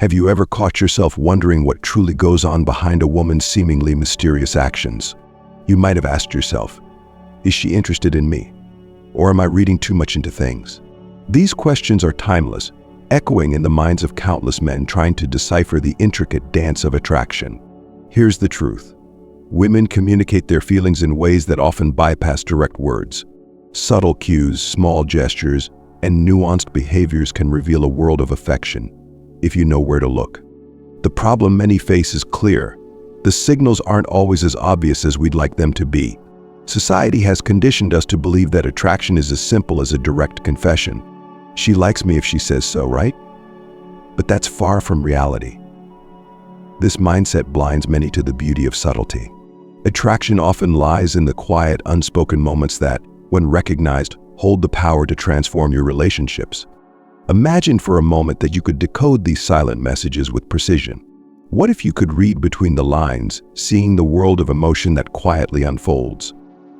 Have you ever caught yourself wondering what truly goes on behind a woman's seemingly mysterious actions? You might have asked yourself, is she interested in me? Or am I reading too much into things? These questions are timeless, echoing in the minds of countless men trying to decipher the intricate dance of attraction. Here's the truth. Women communicate their feelings in ways that often bypass direct words. Subtle cues, small gestures, and nuanced behaviors can reveal a world of affection, if you know where to look. The problem many face is clear. The signals aren't always as obvious as we'd like them to be. Society has conditioned us to believe that attraction is as simple as a direct confession. She likes me if she says so, right? But that's far from reality. This mindset blinds many to the beauty of subtlety. Attraction often lies in the quiet, unspoken moments that, when recognized, hold the power to transform your relationships. Imagine for a moment that you could decode these silent messages with precision. What if you could read between the lines, seeing the world of emotion that quietly unfolds?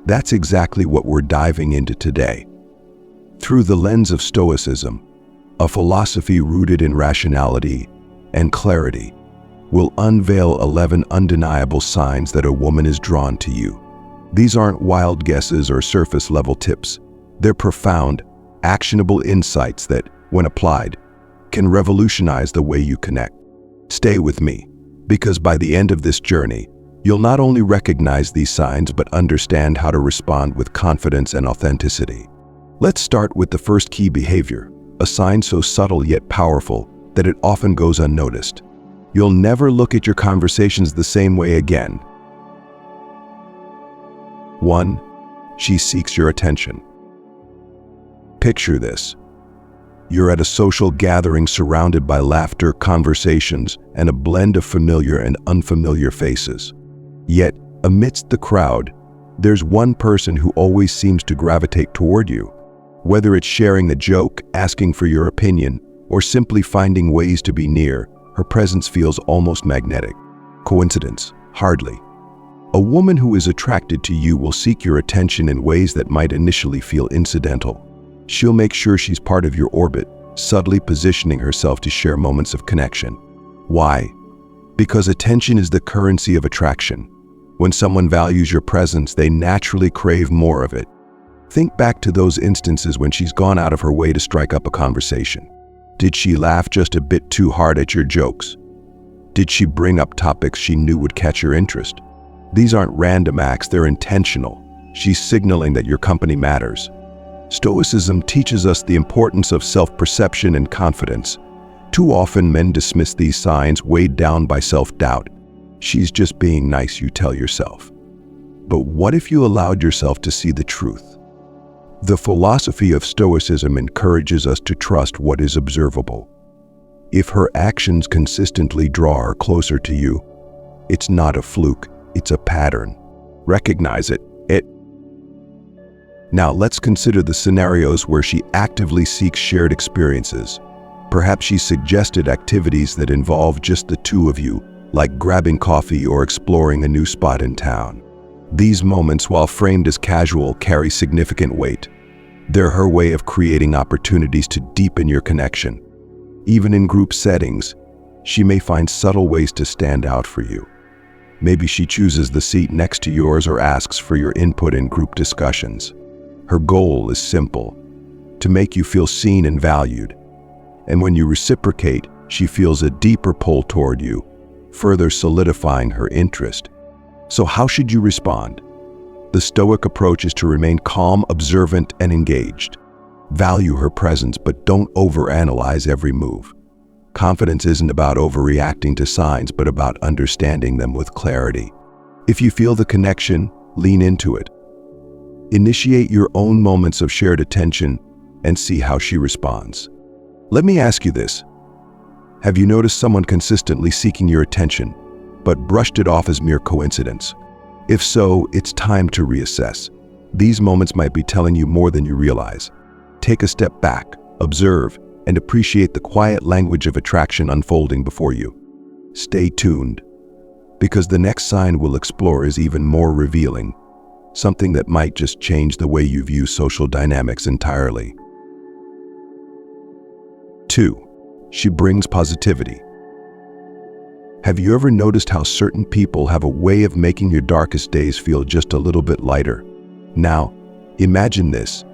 That's exactly what we're diving into today. Through the lens of Stoicism, a philosophy rooted in rationality and clarity, we'll unveil 11 undeniable signs that a woman is drawn to you. These aren't wild guesses or surface-level tips. They're profound, actionable insights that, when applied, can revolutionize the way you connect. Stay with me, because by the end of this journey, you'll not only recognize these signs but understand how to respond with confidence and authenticity. Let's start with the first key behavior, a sign so subtle yet powerful that it often goes unnoticed. You'll never look at your conversations the same way again. 1. She seeks your attention. Picture this. You're at a social gathering surrounded by laughter, conversations, and a blend of familiar and unfamiliar faces. Yet, amidst the crowd, there's one person who always seems to gravitate toward you. Whether it's sharing a joke, asking for your opinion, or simply finding ways to be near, her presence feels almost magnetic. Coincidence? Hardly. A woman who is attracted to you will seek your attention in ways that might initially feel incidental. She'll make sure she's part of your orbit, subtly positioning herself to share moments of connection. Why? Because attention is the currency of attraction. When someone values your presence, they naturally crave more of it. Think back to those instances when she's gone out of her way to strike up a conversation. Did she laugh just a bit too hard at your jokes? Did she bring up topics she knew would catch your interest? These aren't random acts, they're intentional. She's signaling that your company matters. Stoicism teaches us the importance of self-perception and confidence. Too often men dismiss these signs, weighed down by self-doubt. She's just being nice, you tell yourself. But what if you allowed yourself to see the truth? The philosophy of Stoicism encourages us to trust what is observable. If her actions consistently draw her closer to you, it's not a fluke, it's a pattern. Recognize it. Now let's consider the scenarios where she actively seeks shared experiences. Perhaps she suggested activities that involve just the two of you, like grabbing coffee or exploring a new spot in town. These moments, while framed as casual, carry significant weight. They're her way of creating opportunities to deepen your connection. Even in group settings, she may find subtle ways to stand out for you. Maybe she chooses the seat next to yours or asks for your input in group discussions. Her goal is simple, to make you feel seen and valued. And when you reciprocate, she feels a deeper pull toward you, further solidifying her interest. So how should you respond? The Stoic approach is to remain calm, observant, and engaged. Value her presence, but don't overanalyze every move. Confidence isn't about overreacting to signs, but about understanding them with clarity. If you feel the connection, lean into it. Initiate your own moments of shared attention and see how she responds. Let me ask you this. Have you noticed someone consistently seeking your attention, but brushed it off as mere coincidence? If so, it's time to reassess. These moments might be telling you more than you realize. Take a step back, observe, and appreciate the quiet language of attraction unfolding before you. Stay tuned, because the next sign we'll explore is even more revealing, something that might just change the way you view social dynamics entirely. 2. She brings positivity. Have you ever noticed how certain people have a way of making your darkest days feel just a little bit lighter? Now, imagine this.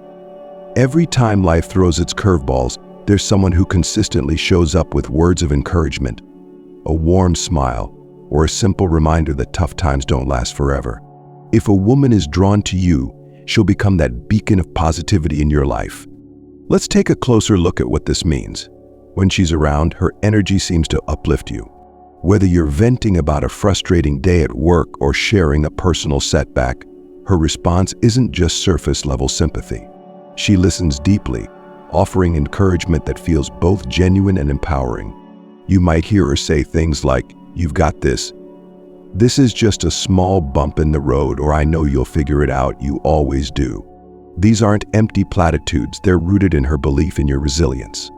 Every time life throws its curveballs, there's someone who consistently shows up with words of encouragement, a warm smile, or a simple reminder that tough times don't last forever. If a woman is drawn to you, she'll become that beacon of positivity in your life. Let's take a closer look at what this means. When she's around, her energy seems to uplift you. Whether you're venting about a frustrating day at work or sharing a personal setback, her response isn't just surface-level sympathy. She listens deeply, offering encouragement that feels both genuine and empowering. You might hear her say things like, "You've got this. This is just a small bump in the road," or "I know you'll figure it out, you always do." These aren't empty platitudes, they're rooted in her belief in your resilience.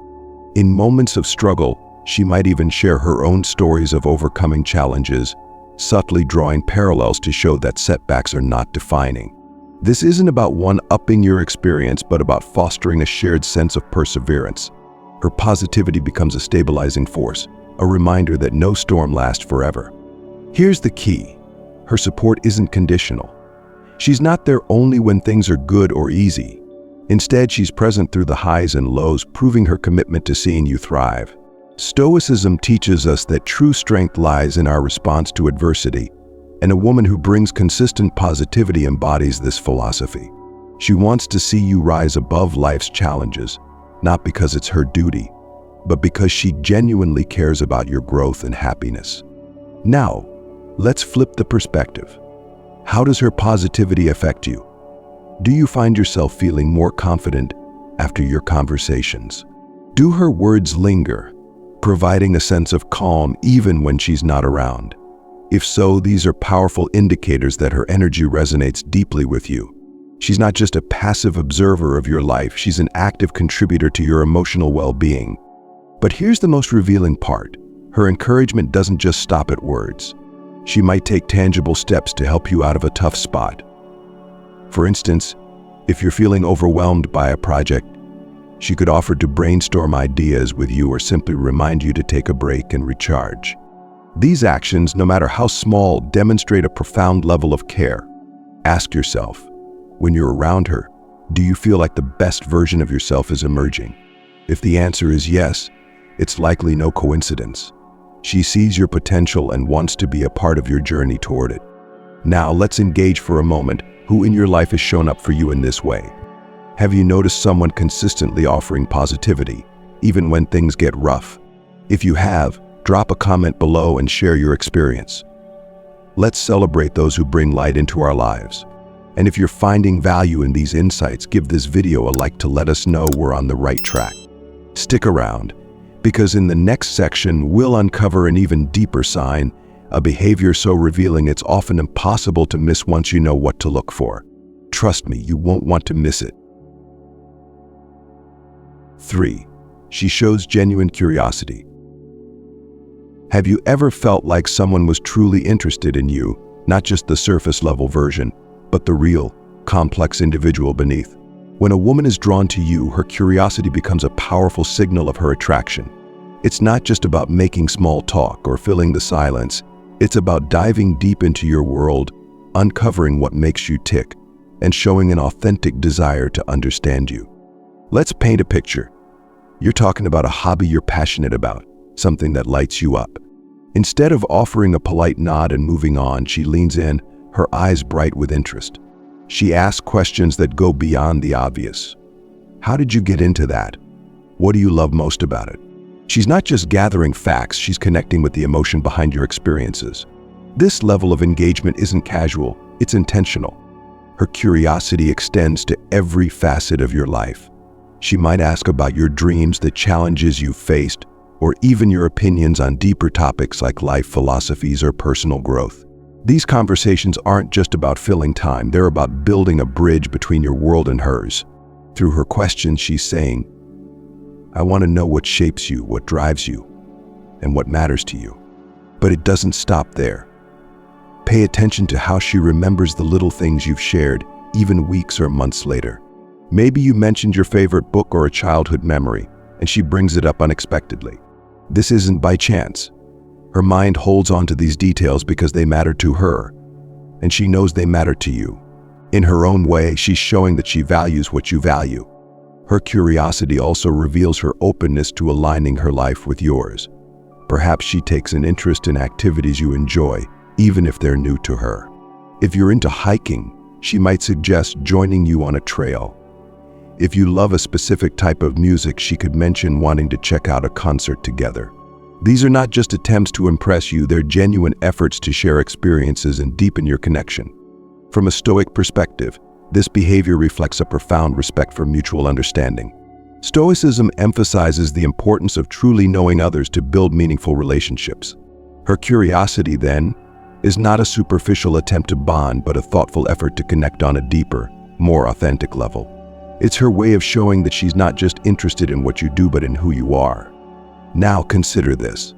In moments of struggle, she might even share her own stories of overcoming challenges, subtly drawing parallels to show that setbacks are not defining. This isn't about one-upping your experience, but about fostering a shared sense of perseverance. Her positivity becomes a stabilizing force, a reminder that no storm lasts forever. Here's the key. Her support isn't conditional. She's not there only when things are good or easy. Instead, she's present through the highs and lows, proving her commitment to seeing you thrive. Stoicism teaches us that true strength lies in our response to adversity, and a woman who brings consistent positivity embodies this philosophy. She wants to see you rise above life's challenges, not because it's her duty, but because she genuinely cares about your growth and happiness. Now, let's flip the perspective. How does her positivity affect you? Do you find yourself feeling more confident after your conversations? Do her words linger, providing a sense of calm even when she's not around? If so, these are powerful indicators that her energy resonates deeply with you. She's not just a passive observer of your life, she's an active contributor to your emotional well-being. But here's the most revealing part. Her encouragement doesn't just stop at words. She might take tangible steps to help you out of a tough spot. For instance, if you're feeling overwhelmed by a project, she could offer to brainstorm ideas with you or simply remind you to take a break and recharge. These actions, no matter how small, demonstrate a profound level of care. Ask yourself, when you're around her, do you feel like the best version of yourself is emerging? If the answer is yes, it's likely no coincidence. She sees your potential and wants to be a part of your journey toward it. Now, let's engage for a moment. Who in your life has shown up for you in this way? Have you noticed someone consistently offering positivity, even when things get rough? If you have, drop a comment below and share your experience. Let's celebrate those who bring light into our lives. And if you're finding value in these insights, give this video a like to let us know we're on the right track. Stick around, because in the next section, we'll uncover an even deeper sign, a behavior so revealing it's often impossible to miss once you know what to look for. Trust me, you won't want to miss it. 3. She shows genuine curiosity. Have you ever felt like someone was truly interested in you, not just the surface-level version, but the real, complex individual beneath? When a woman is drawn to you, her curiosity becomes a powerful signal of her attraction. It's not just about making small talk or filling the silence. It's about diving deep into your world, uncovering what makes you tick, and showing an authentic desire to understand you. Let's paint a picture. You're talking about a hobby you're passionate about, something that lights you up. Instead of offering a polite nod and moving on, she leans in, her eyes bright with interest. She asks questions that go beyond the obvious. How did you get into that? What do you love most about it? She's not just gathering facts, she's connecting with the emotion behind your experiences. This level of engagement isn't casual, it's intentional. Her curiosity extends to every facet of your life. She might ask about your dreams, the challenges you've faced, or even your opinions on deeper topics like life philosophies or personal growth. These conversations aren't just about filling time, they're about building a bridge between your world and hers. Through her questions, she's saying, "I want to know what shapes you, what drives you, and what matters to you." But it doesn't stop there. Pay attention to how she remembers the little things you've shared, even weeks or months later. Maybe you mentioned your favorite book or a childhood memory, and she brings it up unexpectedly. This isn't by chance. Her mind holds on to these details because they matter to her, and she knows they matter to you. In her own way, she's showing that she values what you value. Her curiosity also reveals her openness to aligning her life with yours. Perhaps she takes an interest in activities you enjoy, even if they're new to her. If you're into hiking, she might suggest joining you on a trail. If you love a specific type of music, she could mention wanting to check out a concert together. These are not just attempts to impress you, they're genuine efforts to share experiences and deepen your connection. From a Stoic perspective, this behavior reflects a profound respect for mutual understanding. Stoicism emphasizes the importance of truly knowing others to build meaningful relationships. Her curiosity, then, is not a superficial attempt to bond, but a thoughtful effort to connect on a deeper, more authentic level. It's her way of showing that she's not just interested in what you do, but in who you are. Now consider this.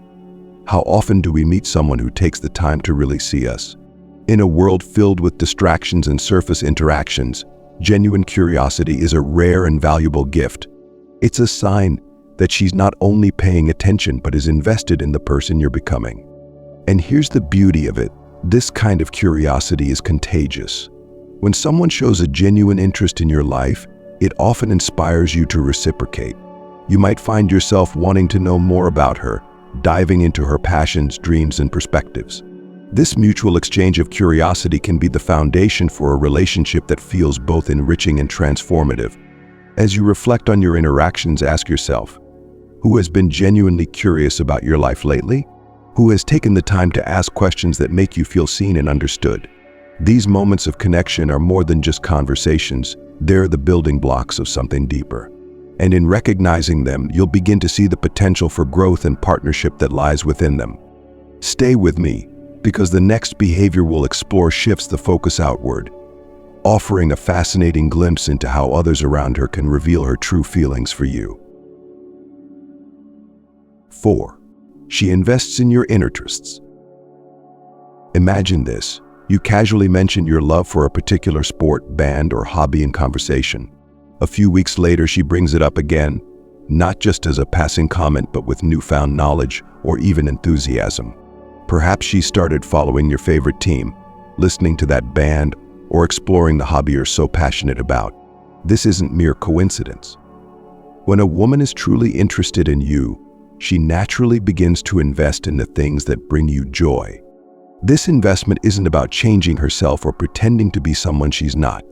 How often do we meet someone who takes the time to really see us? In a world filled with distractions and surface interactions, genuine curiosity is a rare and valuable gift. It's a sign that she's not only paying attention, but is invested in the person you're becoming. And here's the beauty of it. This kind of curiosity is contagious. When someone shows a genuine interest in your life, it often inspires you to reciprocate. You might find yourself wanting to know more about her, diving into her passions, dreams, and perspectives. This mutual exchange of curiosity can be the foundation for a relationship that feels both enriching and transformative. As you reflect on your interactions, ask yourself, who has been genuinely curious about your life lately? Who has taken the time to ask questions that make you feel seen and understood? These moments of connection are more than just conversations. They're the building blocks of something deeper. And in recognizing them, you'll begin to see the potential for growth and partnership that lies within them. Stay with me, because the next behavior we'll explore shifts the focus outward, offering a fascinating glimpse into how others around her can reveal her true feelings for you. 4. She invests in your interests. Imagine this. You casually mention your love for a particular sport, band, or hobby in conversation. A few weeks later, she brings it up again, not just as a passing comment, but with newfound knowledge or even enthusiasm. Perhaps she started following your favorite team, listening to that band, or exploring the hobby you're so passionate about. This isn't mere coincidence. When a woman is truly interested in you, she naturally begins to invest in the things that bring you joy. This investment isn't about changing herself or pretending to be someone she's not.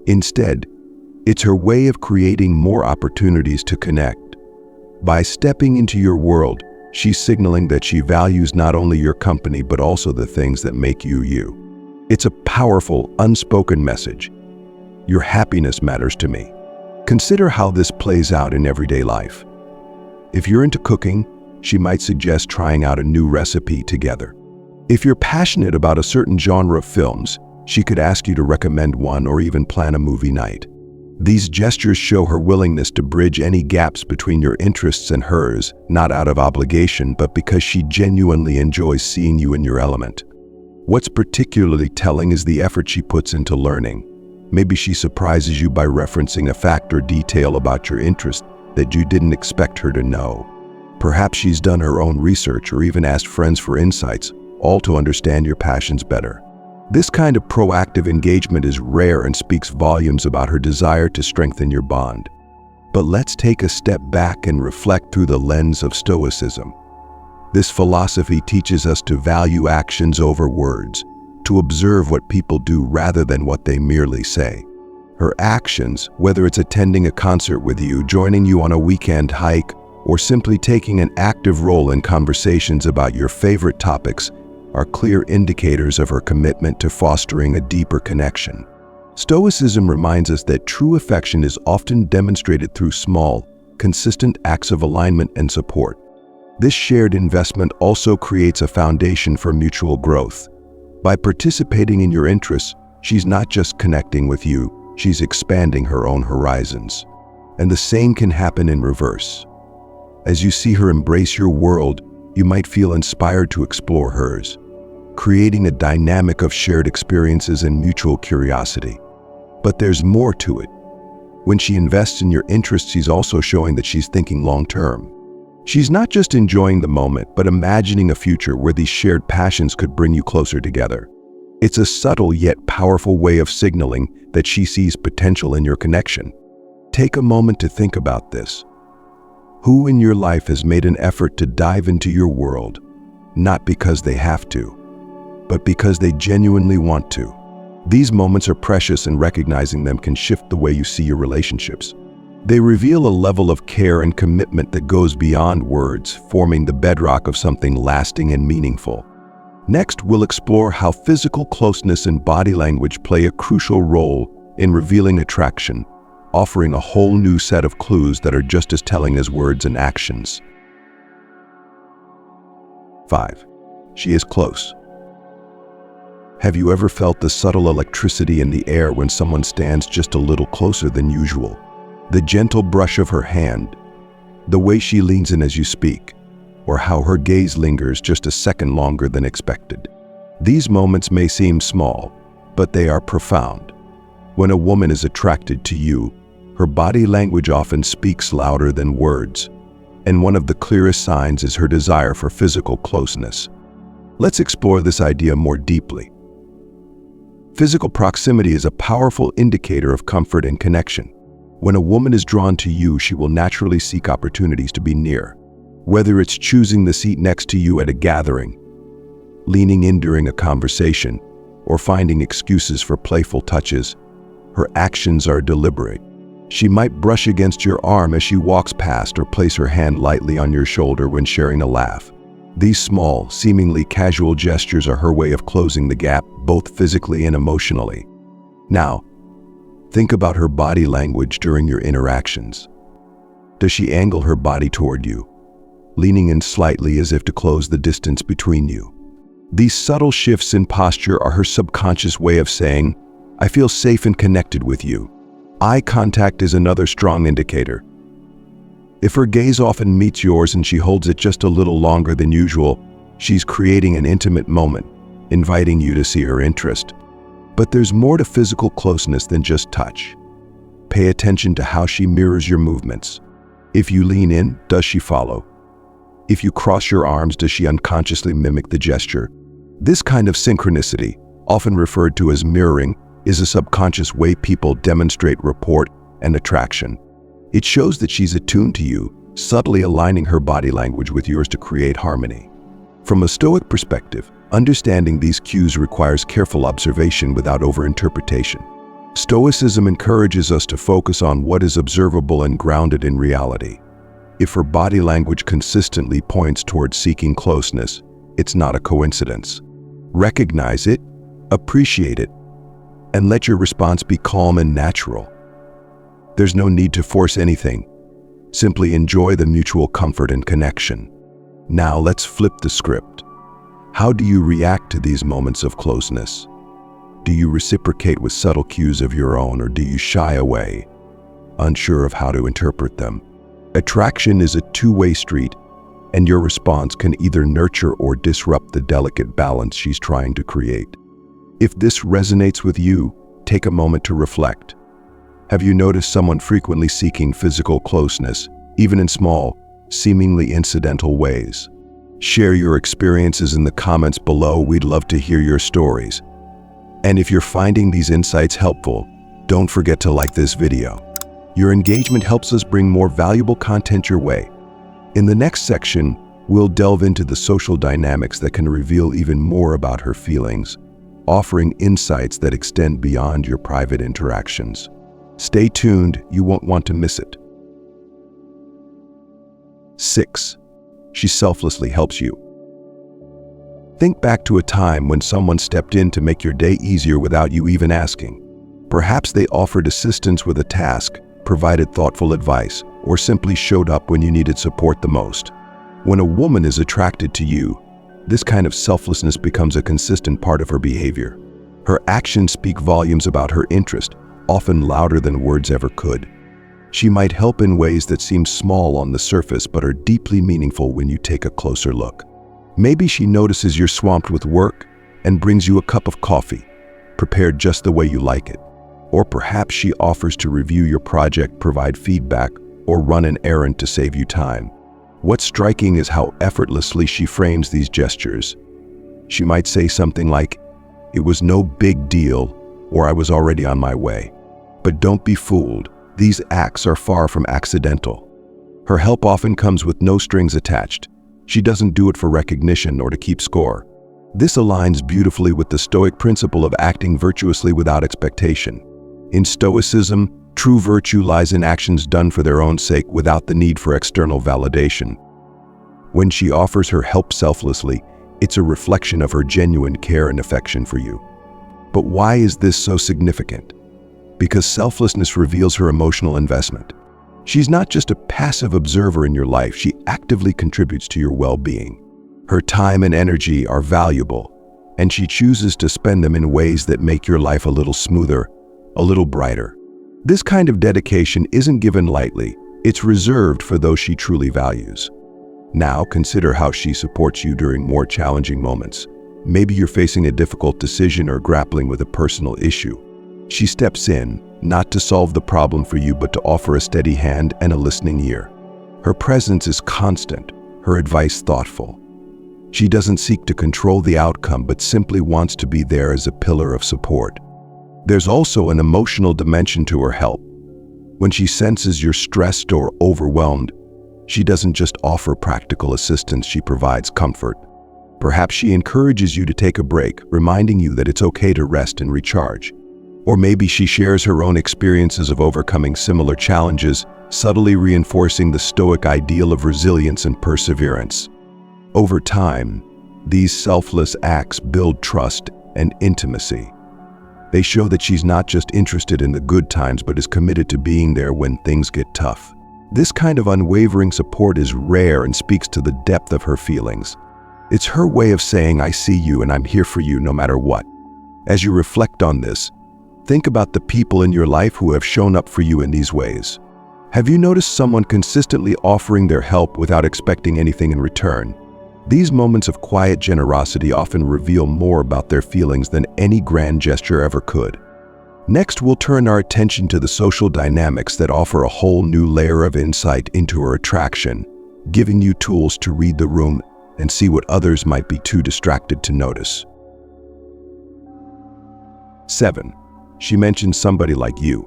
Instead, it's her way of creating more opportunities to connect. By stepping into your world, she's signaling that she values not only your company, but also the things that make you you. It's a powerful, unspoken message. Your happiness matters to me. Consider how this plays out in everyday life. If you're into cooking, she might suggest trying out a new recipe together. If you're passionate about a certain genre of films, she could ask you to recommend one or even plan a movie night. These gestures show her willingness to bridge any gaps between your interests and hers, not out of obligation, but because she genuinely enjoys seeing you in your element. What's particularly telling is the effort she puts into learning. Maybe she surprises you by referencing a fact or detail about your interest that you didn't expect her to know. Perhaps she's done her own research or even asked friends for insights, all to understand your passions better. This kind of proactive engagement is rare and speaks volumes about her desire to strengthen your bond. But let's take a step back and reflect through the lens of Stoicism. This philosophy teaches us to value actions over words, to observe what people do rather than what they merely say. Her actions, whether it's attending a concert with you, joining you on a weekend hike, or simply taking an active role in conversations about your favorite topics, are clear indicators of her commitment to fostering a deeper connection. Stoicism reminds us that true affection is often demonstrated through small, consistent acts of alignment and support. This shared investment also creates a foundation for mutual growth. By participating in your interests, she's not just connecting with you, she's expanding her own horizons. And the same can happen in reverse. As you see her embrace your world, you might feel inspired to explore hers, creating a dynamic of shared experiences and mutual curiosity. But there's more to it. When she invests in your interests, she's also showing that she's thinking long-term. She's not just enjoying the moment, but imagining a future where these shared passions could bring you closer together. It's a subtle yet powerful way of signaling that she sees potential in your connection. Take a moment to think about this. Who in your life has made an effort to dive into your world, not because they have to, but because they genuinely want to? These moments are precious, and recognizing them can shift the way you see your relationships. They reveal a level of care and commitment that goes beyond words, forming the bedrock of something lasting and meaningful. Next, we'll explore how physical closeness and body language play a crucial role in revealing attraction, offering a whole new set of clues that are just as telling as words and actions. 5. She is close. Have you ever felt the subtle electricity in the air when someone stands just a little closer than usual? The gentle brush of her hand, the way she leans in as you speak, or how her gaze lingers just a second longer than expected. These moments may seem small, but they are profound. When a woman is attracted to you, her body language often speaks louder than words, and one of the clearest signs is her desire for physical closeness. Let's explore this idea more deeply. Physical proximity is a powerful indicator of comfort and connection. When a woman is drawn to you, she will naturally seek opportunities to be near. Whether it's choosing the seat next to you at a gathering, leaning in during a conversation, or finding excuses for playful touches, her actions are deliberate. She might brush against your arm as she walks past, or place her hand lightly on your shoulder when sharing a laugh. These small, seemingly casual gestures are her way of closing the gap, both physically and emotionally. Now, think about her body language during your interactions. Does she angle her body toward you, leaning in slightly as if to close the distance between you? These subtle shifts in posture are her subconscious way of saying, "I feel safe and connected with you." Eye contact is another strong indicator. If her gaze often meets yours and she holds it just a little longer than usual, she's creating an intimate moment, inviting you to see her interest. But there's more to physical closeness than just touch. Pay attention to how she mirrors your movements. If you lean in, does she follow? If you cross your arms, does she unconsciously mimic the gesture? This kind of synchronicity, often referred to as mirroring, is a subconscious way people demonstrate rapport and attraction. It shows that she's attuned to you, subtly aligning her body language with yours to create harmony. From a Stoic perspective, understanding these cues requires careful observation without overinterpretation. Stoicism encourages us to focus on what is observable and grounded in reality. If her body language consistently points towards seeking closeness, it's not a coincidence. Recognize it, appreciate it, and let your response be calm and natural. There's no need to force anything. Simply enjoy the mutual comfort and connection. Now let's flip the script. How do you react to these moments of closeness? Do you reciprocate with subtle cues of your own, or do you shy away, unsure of how to interpret them? Attraction is a two-way street, and your response can either nurture or disrupt the delicate balance she's trying to create. If this resonates with you, take a moment to reflect. Have you noticed someone frequently seeking physical closeness, even in small, seemingly incidental ways? Share your experiences in the comments below. We'd love to hear your stories. And if you're finding these insights helpful, don't forget to like this video. Your engagement helps us bring more valuable content your way. In the next section, we'll delve into the social dynamics that can reveal even more about her feelings, offering insights that extend beyond your private interactions. Stay tuned, you won't want to miss it. 6. She selflessly helps you. Think back to a time when someone stepped in to make your day easier without you even asking. Perhaps they offered assistance with a task, provided thoughtful advice, or simply showed up when you needed support the most. When a woman is attracted to you, this kind of selflessness becomes a consistent part of her behavior. Her actions speak volumes about her interest, often louder than words ever could. She might help in ways that seem small on the surface but are deeply meaningful when you take a closer look. Maybe she notices you're swamped with work and brings you a cup of coffee, prepared just the way you like it. Or perhaps she offers to review your project, provide feedback, or run an errand to save you time. What's striking is how effortlessly she frames these gestures. She might say something like, "It was no big deal," or "I was already on my way." But don't be fooled. These acts are far from accidental. Her help often comes with no strings attached. She doesn't do it for recognition or to keep score. This aligns beautifully with the Stoic principle of acting virtuously without expectation. In Stoicism, true virtue lies in actions done for their own sake without the need for external validation. When she offers her help selflessly, it's a reflection of her genuine care and affection for you. But why is this so significant? Because selflessness reveals her emotional investment. She's not just a passive observer in your life, she actively contributes to your well-being. Her time and energy are valuable, and she chooses to spend them in ways that make your life a little smoother, a little brighter. This kind of dedication isn't given lightly, it's reserved for those she truly values. Now consider how she supports you during more challenging moments. Maybe you're facing a difficult decision or grappling with a personal issue. She steps in, not to solve the problem for you, but to offer a steady hand and a listening ear. Her presence is constant, her advice thoughtful. She doesn't seek to control the outcome, but simply wants to be there as a pillar of support. There's also an emotional dimension to her help. When she senses you're stressed or overwhelmed, she doesn't just offer practical assistance, she provides comfort. Perhaps she encourages you to take a break, reminding you that it's okay to rest and recharge. Or maybe she shares her own experiences of overcoming similar challenges, subtly reinforcing the Stoic ideal of resilience and perseverance. Over time, these selfless acts build trust and intimacy. They show that she's not just interested in the good times, but is committed to being there when things get tough. This kind of unwavering support is rare and speaks to the depth of her feelings. It's her way of saying, "I see you and I'm here for you no matter what." As you reflect on this, think about the people in your life who have shown up for you in these ways. Have you noticed someone consistently offering their help without expecting anything in return? These moments of quiet generosity often reveal more about their feelings than any grand gesture ever could. Next, we'll turn our attention to the social dynamics that offer a whole new layer of insight into her attraction, giving you tools to read the room and see what others might be too distracted to notice. 7. She mentions somebody like you.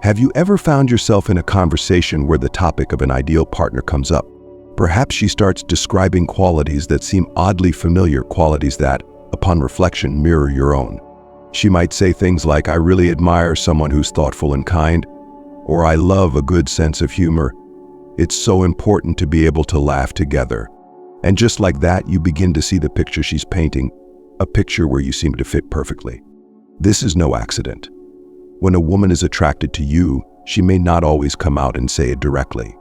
Have you ever found yourself in a conversation where the topic of an ideal partner comes up? Perhaps she starts describing qualities that seem oddly familiar, qualities that, upon reflection, mirror your own. She might say things like, "I really admire someone who's thoughtful and kind," or "I love a good sense of humor. It's so important to be able to laugh together." And just like that, you begin to see the picture she's painting, a picture where you seem to fit perfectly. This is no accident. When a woman is attracted to you, she may not always come out and say it directly.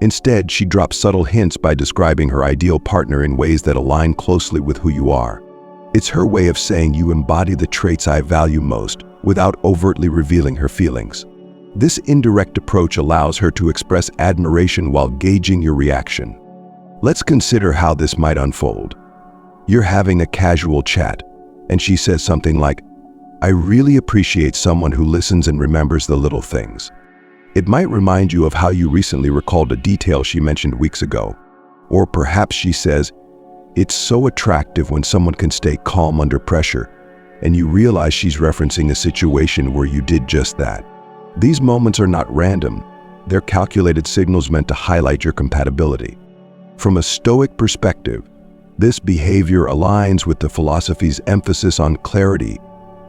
Instead, she drops subtle hints by describing her ideal partner in ways that align closely with who you are. It's her way of saying, "You embody the traits I value most," without overtly revealing her feelings. This indirect approach allows her to express admiration while gauging your reaction. Let's consider how this might unfold. You're having a casual chat, and she says something like, "I really appreciate someone who listens and remembers the little things." It might remind you of how you recently recalled a detail she mentioned weeks ago. Or perhaps she says, "It's so attractive when someone can stay calm under pressure," and you realize she's referencing a situation where you did just that. These moments are not random. They're calculated signals meant to highlight your compatibility. From a Stoic perspective, this behavior aligns with the philosophy's emphasis on clarity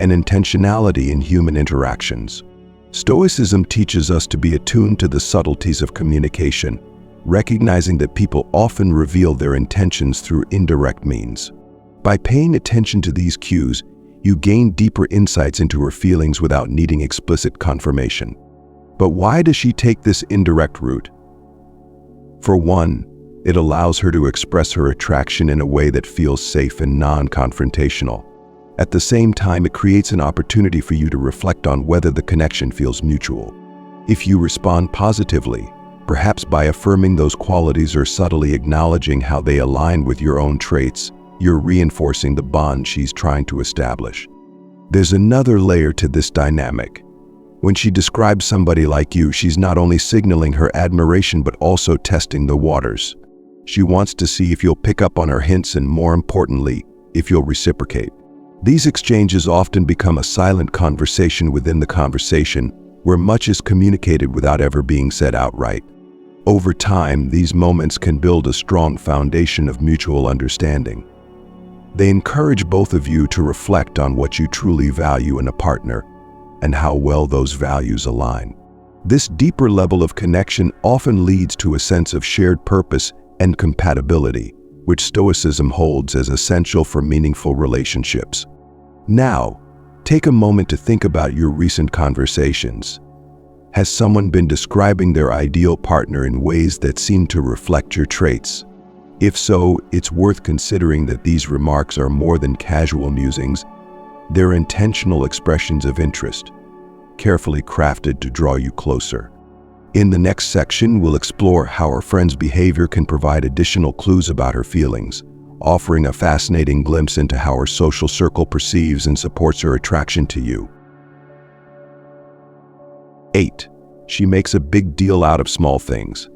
and intentionality in human interactions. Stoicism teaches us to be attuned to the subtleties of communication, recognizing that people often reveal their intentions through indirect means. By paying attention to these cues, you gain deeper insights into her feelings without needing explicit confirmation. But why does she take this indirect route? For one, it allows her to express her attraction in a way that feels safe and non-confrontational. At the same time, it creates an opportunity for you to reflect on whether the connection feels mutual. If you respond positively, perhaps by affirming those qualities or subtly acknowledging how they align with your own traits, you're reinforcing the bond she's trying to establish. There's another layer to this dynamic. When she describes somebody like you, she's not only signaling her admiration but also testing the waters. She wants to see if you'll pick up on her hints and, more importantly, if you'll reciprocate. These exchanges often become a silent conversation within the conversation, where much is communicated without ever being said outright. Over time, these moments can build a strong foundation of mutual understanding. They encourage both of you to reflect on what you truly value in a partner and how well those values align. This deeper level of connection often leads to a sense of shared purpose and compatibility, which Stoicism holds as essential for meaningful relationships. Now, take a moment to think about your recent conversations. Has someone been describing their ideal partner in ways that seem to reflect your traits? If so, it's worth considering that these remarks are more than casual musings. They're intentional expressions of interest, carefully crafted to draw you closer. In the next section, we'll explore how our friend's behavior can provide additional clues about her feelings, offering a fascinating glimpse into how her social circle perceives and supports her attraction to you. 8. She makes a big deal out of small things.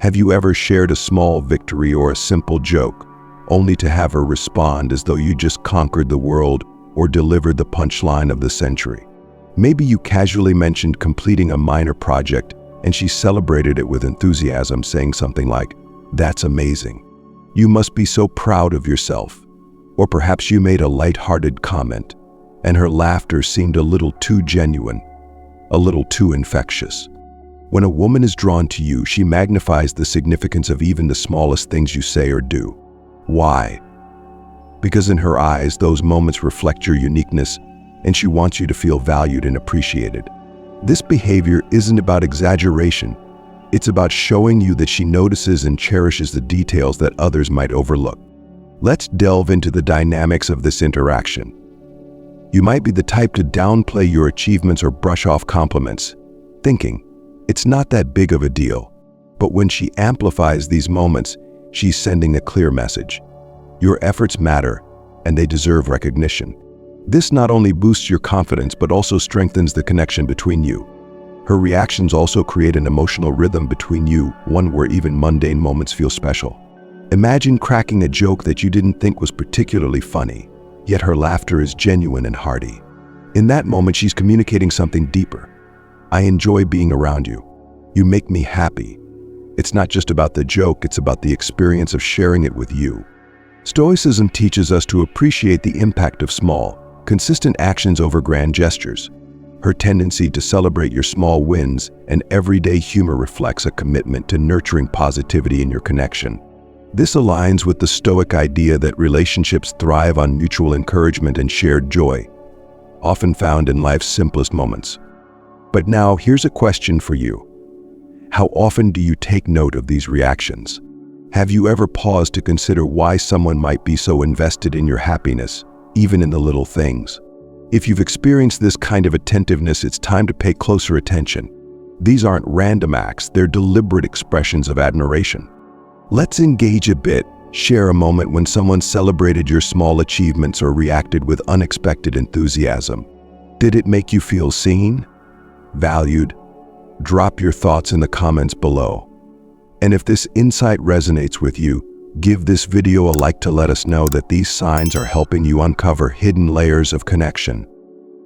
Have you ever shared a small victory or a simple joke, only to have her respond as though you just conquered the world or delivered the punchline of the century? Maybe you casually mentioned completing a minor project and she celebrated it with enthusiasm, saying something like, "That's amazing. You must be so proud of yourself." Or perhaps you made a light-hearted comment and her laughter seemed a little too genuine, a little too infectious. When a woman is drawn to you, she magnifies the significance of even the smallest things you say or do. Why? Because in her eyes, those moments reflect your uniqueness, and she wants you to feel valued and appreciated. This behavior isn't about exaggeration. It's about showing you that she notices and cherishes the details that others might overlook. Let's delve into the dynamics of this interaction. You might be the type to downplay your achievements or brush off compliments, thinking, it's not that big of a deal. But when she amplifies these moments, she's sending a clear message. Your efforts matter, and they deserve recognition. This not only boosts your confidence, but also strengthens the connection between you. Her reactions also create an emotional rhythm between you, one where even mundane moments feel special. Imagine cracking a joke that you didn't think was particularly funny, yet her laughter is genuine and hearty. In that moment, she's communicating something deeper. I enjoy being around you. You make me happy. It's not just about the joke, it's about the experience of sharing it with you. Stoicism teaches us to appreciate the impact of small, consistent actions over grand gestures. Her tendency to celebrate your small wins and everyday humor reflects a commitment to nurturing positivity in your connection. This aligns with the Stoic idea that relationships thrive on mutual encouragement and shared joy, often found in life's simplest moments. But now, here's a question for you. How often do you take note of these reactions? Have you ever paused to consider why someone might be so invested in your happiness, even in the little things? If you've experienced this kind of attentiveness, it's time to pay closer attention. These aren't random acts, they're deliberate expressions of admiration. Let's engage a bit. Share a moment when someone celebrated your small achievements or reacted with unexpected enthusiasm. Did it make you feel seen? Valued? Drop your thoughts in the comments below. And if this insight resonates with you, give this video a like to let us know that these signs are helping you uncover hidden layers of connection.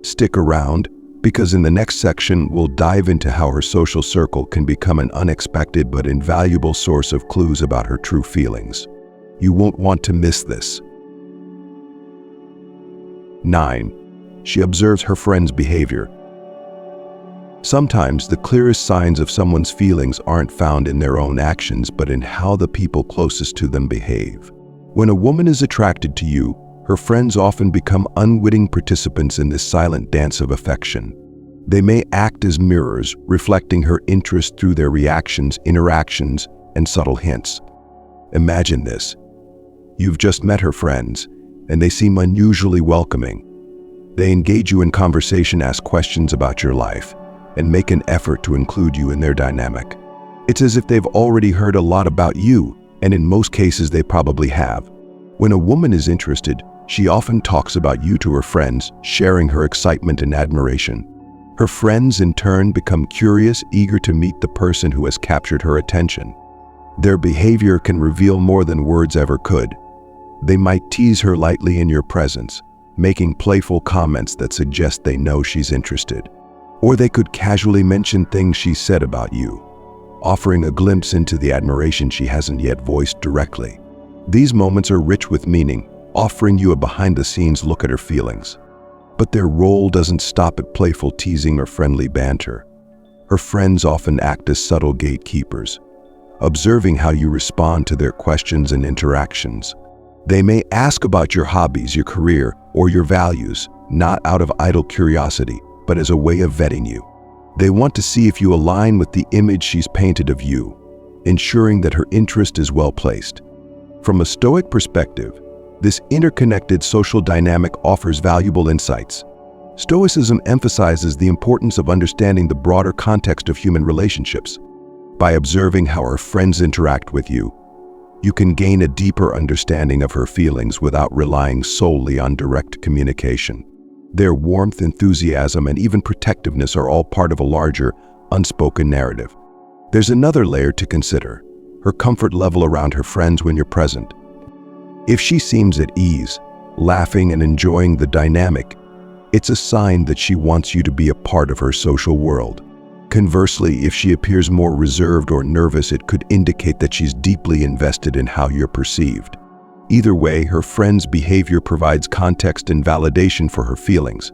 Stick around, because in the next section, we'll dive into how her social circle can become an unexpected but invaluable source of clues about her true feelings. You won't want to miss this. 9. She observes her friend's behavior. Sometimes the clearest signs of someone's feelings aren't found in their own actions, but in how the people closest to them behave. When a woman is attracted to you, her friends often become unwitting participants in this silent dance of affection. They may act as mirrors, reflecting her interest through their reactions, interactions, and subtle hints. Imagine this. You've just met her friends, and they seem unusually welcoming. They engage you in conversation, ask questions about your life, and make an effort to include you in their dynamic. It's as if they've already heard a lot about you, and in most cases they probably have. When a woman is interested, she often talks about you to her friends, sharing her excitement and admiration. Her friends, in turn, become curious, eager to meet the person who has captured her attention. Their behavior can reveal more than words ever could. They might tease her lightly in your presence, making playful comments that suggest they know she's interested. Or they could casually mention things she said about you, offering a glimpse into the admiration she hasn't yet voiced directly. These moments are rich with meaning, offering you a behind-the-scenes look at her feelings. But their role doesn't stop at playful teasing or friendly banter. Her friends often act as subtle gatekeepers, observing how you respond to their questions and interactions. They may ask about your hobbies, your career, or your values, not out of idle curiosity, but as a way of vetting you. They want to see if you align with the image she's painted of you, ensuring that her interest is well placed. From a Stoic perspective, this interconnected social dynamic offers valuable insights. Stoicism emphasizes the importance of understanding the broader context of human relationships. By observing how her friends interact with you, you can gain a deeper understanding of her feelings without relying solely on direct communication. Their warmth, enthusiasm, and even protectiveness are all part of a larger, unspoken narrative. There's another layer to consider: her comfort level around her friends when you're present. If she seems at ease, laughing and enjoying the dynamic, it's a sign that she wants you to be a part of her social world. Conversely, if she appears more reserved or nervous, it could indicate that she's deeply invested in how you're perceived. Either way, her friend's behavior provides context and validation for her feelings.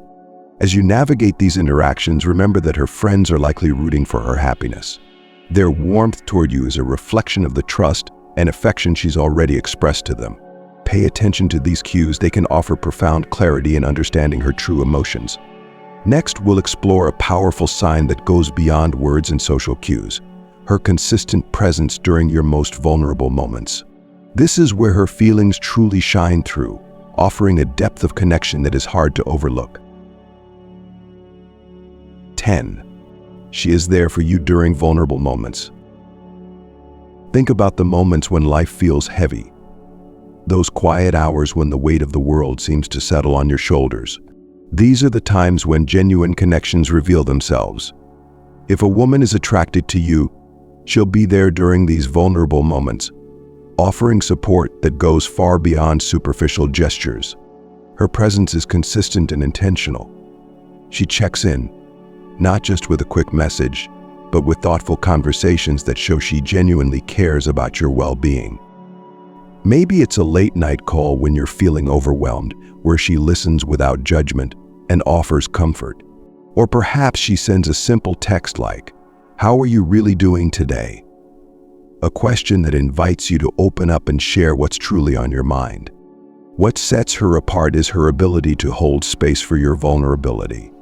As you navigate these interactions, remember that her friends are likely rooting for her happiness. Their warmth toward you is a reflection of the trust and affection she's already expressed to them. Pay attention to these cues; they can offer profound clarity in understanding her true emotions. Next, we'll explore a powerful sign that goes beyond words and social cues: her consistent presence during your most vulnerable moments. This is where her feelings truly shine through, offering a depth of connection that is hard to overlook. 10. She is there for you during vulnerable moments. Think about the moments when life feels heavy. Those quiet hours when the weight of the world seems to settle on your shoulders. These are the times when genuine connections reveal themselves. If a woman is attracted to you, she'll be there during these vulnerable moments, offering support that goes far beyond superficial gestures. Her presence is consistent and intentional. She checks in, not just with a quick message, but with thoughtful conversations that show she genuinely cares about your well-being. Maybe it's a late-night call when you're feeling overwhelmed, where she listens without judgment and offers comfort. Or perhaps she sends a simple text like, "How are you really doing today?" A question that invites you to open up and share what's truly on your mind. What sets her apart is her ability to hold space for your vulnerability.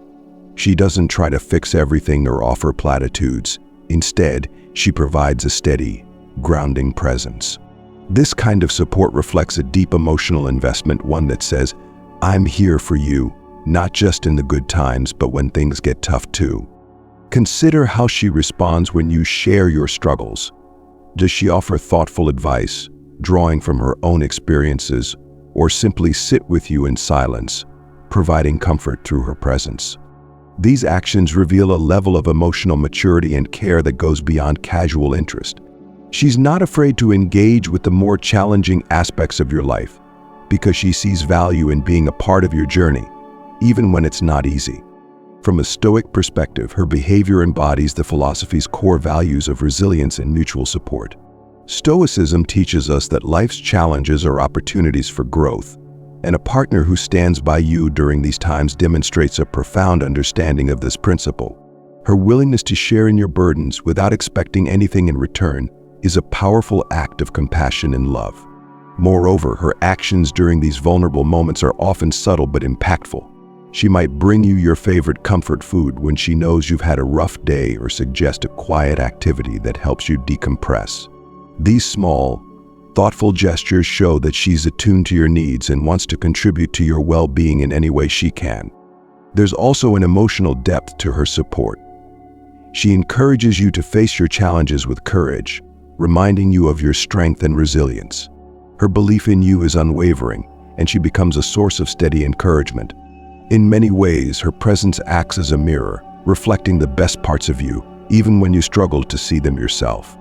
She doesn't try to fix everything or offer platitudes. Instead, she provides a steady, grounding presence. This kind of support reflects a deep emotional investment, one that says, "I'm here for you, not just in the good times, but when things get tough too." Consider how she responds when you share your struggles. Does she offer thoughtful advice, drawing from her own experiences, or simply sit with you in silence, providing comfort through her presence? These actions reveal a level of emotional maturity and care that goes beyond casual interest. She's not afraid to engage with the more challenging aspects of your life, because she sees value in being a part of your journey, even when it's not easy. From a Stoic perspective, her behavior embodies the philosophy's core values of resilience and mutual support. Stoicism teaches us that life's challenges are opportunities for growth, and a partner who stands by you during these times demonstrates a profound understanding of this principle. Her willingness to share in your burdens without expecting anything in return is a powerful act of compassion and love. Moreover, her actions during these vulnerable moments are often subtle but impactful. She might bring you your favorite comfort food when she knows you've had a rough day, or suggest a quiet activity that helps you decompress. These small, thoughtful gestures show that she's attuned to your needs and wants to contribute to your well-being in any way she can. There's also an emotional depth to her support. She encourages you to face your challenges with courage, reminding you of your strength and resilience. Her belief in you is unwavering, and she becomes a source of steady encouragement. In many ways, her presence acts as a mirror, reflecting the best parts of you, even when you struggle to see them yourself.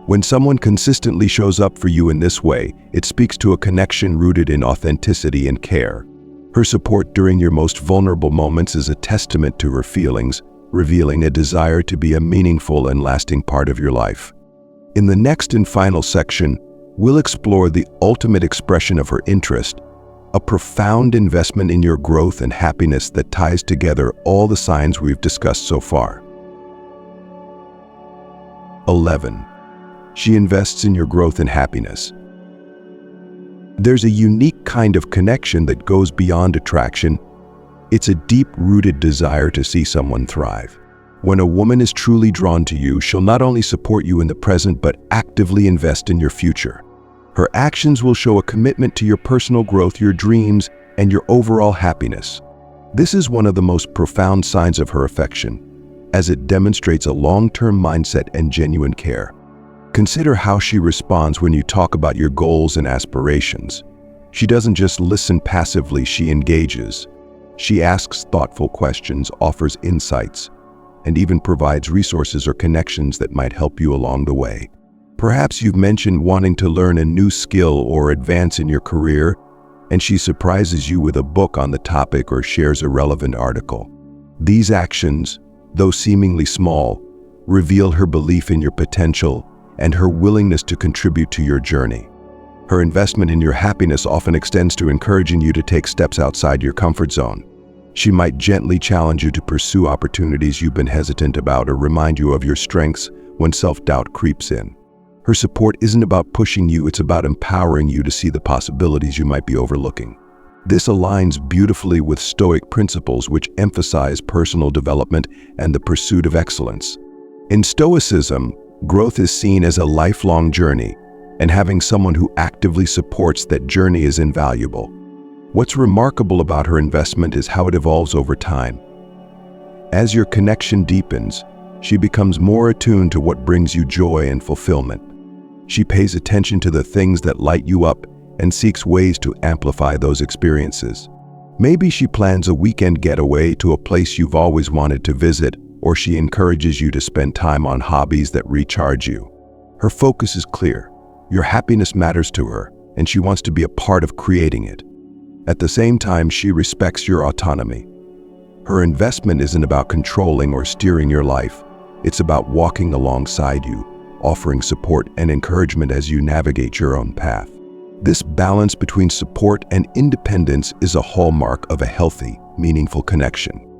When someone consistently shows up for you in this way, it speaks to a connection rooted in authenticity and care. Her support during your most vulnerable moments is a testament to her feelings, revealing a desire to be a meaningful and lasting part of your life. In the next and final section, we'll explore the ultimate expression of her interest, a profound investment in your growth and happiness that ties together all the signs we've discussed so far. 11. She invests in your growth and happiness. There's a unique kind of connection that goes beyond attraction. It's a deep-rooted desire to see someone thrive. When a woman is truly drawn to you, she'll not only support you in the present but actively invest in your future. Her actions will show a commitment to your personal growth, your dreams, and your overall happiness. This is one of the most profound signs of her affection, as it demonstrates a long-term mindset and genuine care. Consider how she responds when you talk about your goals and aspirations. She doesn't just listen passively, she engages. She asks thoughtful questions, offers insights, and even provides resources or connections that might help you along the way. Perhaps you've mentioned wanting to learn a new skill or advance in your career, and she surprises you with a book on the topic or shares a relevant article. These actions, though seemingly small, reveal her belief in your potential and her willingness to contribute to your journey. Her investment in your happiness often extends to encouraging you to take steps outside your comfort zone. She might gently challenge you to pursue opportunities you've been hesitant about or remind you of your strengths when self-doubt creeps in. Her support isn't about pushing you, it's about empowering you to see the possibilities you might be overlooking. This aligns beautifully with Stoic principles which emphasize personal development and the pursuit of excellence. In Stoicism, growth is seen as a lifelong journey, and having someone who actively supports that journey is invaluable. What's remarkable about her investment is how it evolves over time. As your connection deepens, she becomes more attuned to what brings you joy and fulfillment. She pays attention to the things that light you up and seeks ways to amplify those experiences. Maybe she plans a weekend getaway to a place you've always wanted to visit, or she encourages you to spend time on hobbies that recharge you. Her focus is clear. Your happiness matters to her, and she wants to be a part of creating it. At the same time, she respects your autonomy. Her investment isn't about controlling or steering your life. It's about walking alongside you, offering support and encouragement as you navigate your own path. This balance between support and independence is a hallmark of a healthy, meaningful connection.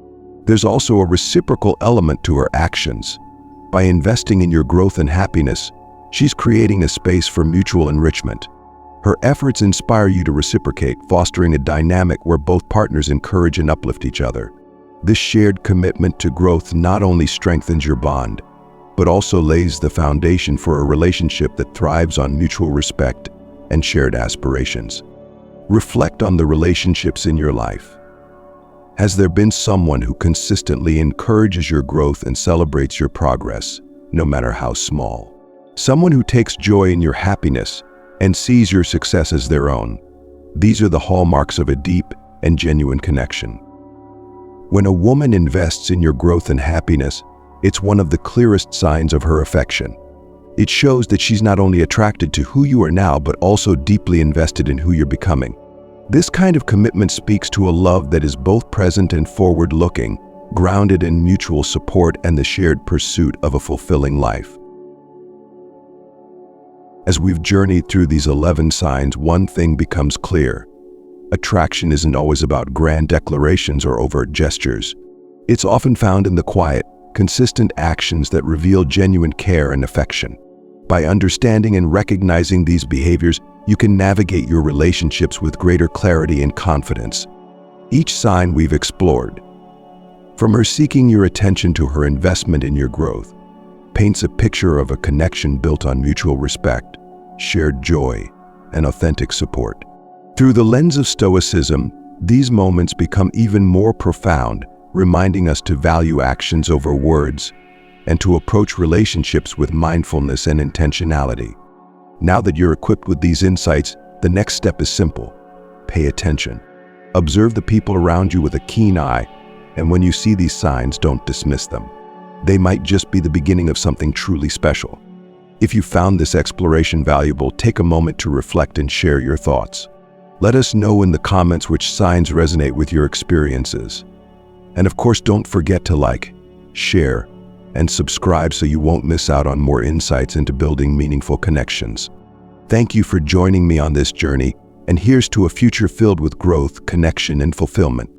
There's also a reciprocal element to her actions. By investing in your growth and happiness, she's creating a space for mutual enrichment. Her efforts inspire you to reciprocate, fostering a dynamic where both partners encourage and uplift each other. This shared commitment to growth not only strengthens your bond, but also lays the foundation for a relationship that thrives on mutual respect and shared aspirations. Reflect on the relationships in your life. Has there been someone who consistently encourages your growth and celebrates your progress, no matter how small? Someone who takes joy in your happiness and sees your success as their own. These are the hallmarks of a deep and genuine connection. When a woman invests in your growth and happiness, it's one of the clearest signs of her affection. It shows that she's not only attracted to who you are now, but also deeply invested in who you're becoming. This kind of commitment speaks to a love that is both present and forward-looking, grounded in mutual support and the shared pursuit of a fulfilling life. As we've journeyed through these 11 signs, one thing becomes clear. Attraction isn't always about grand declarations or overt gestures. It's often found in the quiet, consistent actions that reveal genuine care and affection. By understanding and recognizing these behaviors, you can navigate your relationships with greater clarity and confidence. Each sign we've explored, from her seeking your attention to her investment in your growth, paints a picture of a connection built on mutual respect, shared joy, and authentic support. Through the lens of Stoicism, these moments become even more profound, reminding us to value actions over words and to approach relationships with mindfulness and intentionality. Now that you're equipped with these insights, the next step is simple. Pay attention. Observe the people around you with a keen eye, And when you see these signs, don't dismiss them. They might just be the beginning of something truly special. If you found this exploration valuable, take a moment to reflect and share your thoughts. Let us know in the comments which signs resonate with your experiences. And of course, don't forget to like, share, and subscribe so you won't miss out on more insights into building meaningful connections. Thank you for joining me on this journey, and here's to a future filled with growth, connection, and fulfillment.